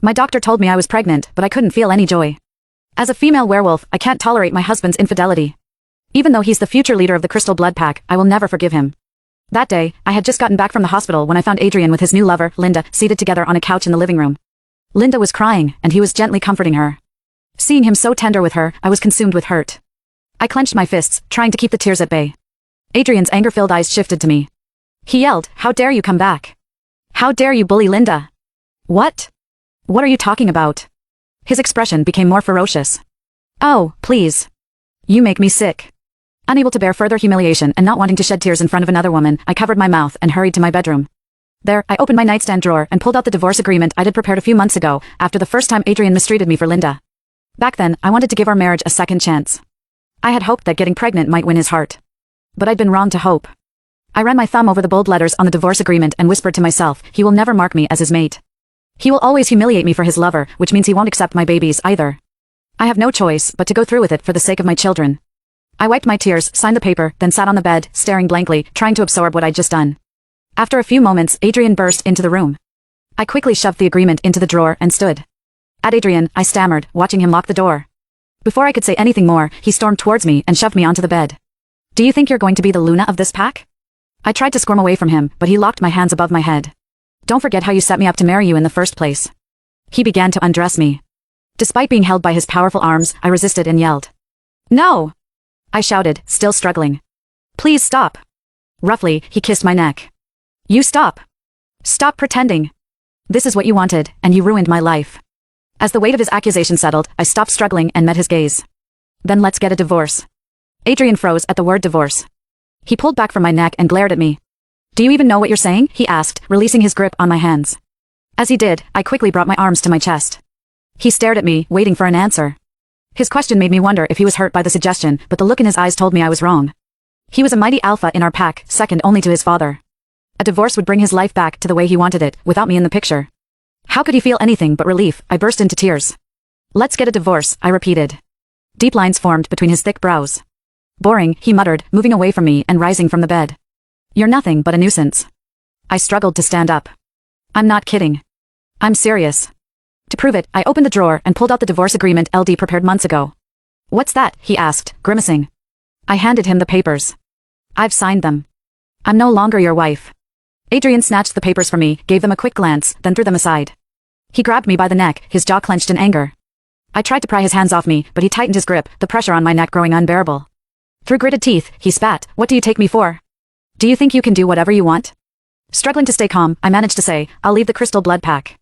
My doctor told me I was pregnant, but I couldn't feel any joy. As a female werewolf, I can't tolerate my husband's infidelity. Even though he's the future leader of the Crystal Blood Pack, I will never forgive him. That day, I had just gotten back from the hospital when I found Adrian with his new lover, Linda, seated together on a couch in the living room. Linda was crying, and he was gently comforting her. Seeing him so tender with her, I was consumed with hurt. I clenched my fists, trying to keep the tears at bay. Adrian's anger-filled eyes shifted to me. He yelled, "How dare you come back? How dare you bully Linda? What? What are you talking about?" His expression became more ferocious. "Oh, please. You make me sick." Unable to bear further humiliation and not wanting to shed tears in front of another woman, I covered my mouth and hurried to my bedroom. There, I opened my nightstand drawer and pulled out the divorce agreement I'd prepared a few months ago, after the first time Adrian mistreated me for Linda. Back then, I wanted to give our marriage a second chance. I had hoped that getting pregnant might win his heart. But I'd been wrong to hope. I ran my thumb over the bold letters on the divorce agreement and whispered to myself, he will never mark me as his mate. He will always humiliate me for his lover, which means he won't accept my babies either. I have no choice but to go through with it for the sake of my children. I wiped my tears, signed the paper, then sat on the bed, staring blankly, trying to absorb what I'd just done. After a few moments, Adrian burst into the room. I quickly shoved the agreement into the drawer and stood. At Adrian, I stammered, watching him lock the door. Before I could say anything more, he stormed towards me and shoved me onto the bed. "Do you think you're going to be the Luna of this pack?" I tried to squirm away from him, but he locked my hands above my head. "Don't forget how you set me up to marry you in the first place." He began to undress me. Despite being held by his powerful arms, I resisted and yelled. "No!" I shouted, still struggling. "Please stop." Roughly, he kissed my neck. "You stop. Stop pretending. This is what you wanted, and you ruined my life." As the weight of his accusation settled, I stopped struggling and met his gaze. "Then let's get a divorce." Adrian froze at the word divorce. He pulled back from my neck and glared at me. "Do you even know what you're saying?" he asked, releasing his grip on my hands. As he did, I quickly brought my arms to my chest. He stared at me, waiting for an answer. His question made me wonder if he was hurt by the suggestion, but the look in his eyes told me I was wrong. He was a mighty alpha in our pack, second only to his father. A divorce would bring his life back to the way he wanted it, without me in the picture. How could he feel anything but relief? I burst into tears. "Let's get a divorce," I repeated. Deep lines formed between his thick brows. "Boring," he muttered, moving away from me and rising from the bed. "You're nothing but a nuisance." I struggled to stand up. "I'm not kidding. I'm serious." To prove it, I opened the drawer and pulled out the divorce agreement LD prepared months ago. "What's that?" he asked, grimacing. I handed him the papers. "I've signed them. I'm no longer your wife." Adrian snatched the papers from me, gave them a quick glance, then threw them aside. He grabbed me by the neck, his jaw clenched in anger. I tried to pry his hands off me, but he tightened his grip, the pressure on my neck growing unbearable. Through gritted teeth, he spat, "What do you take me for? Do you think you can do whatever you want?" Struggling to stay calm, I managed to say, "I'll leave the Crystal Blood Pack."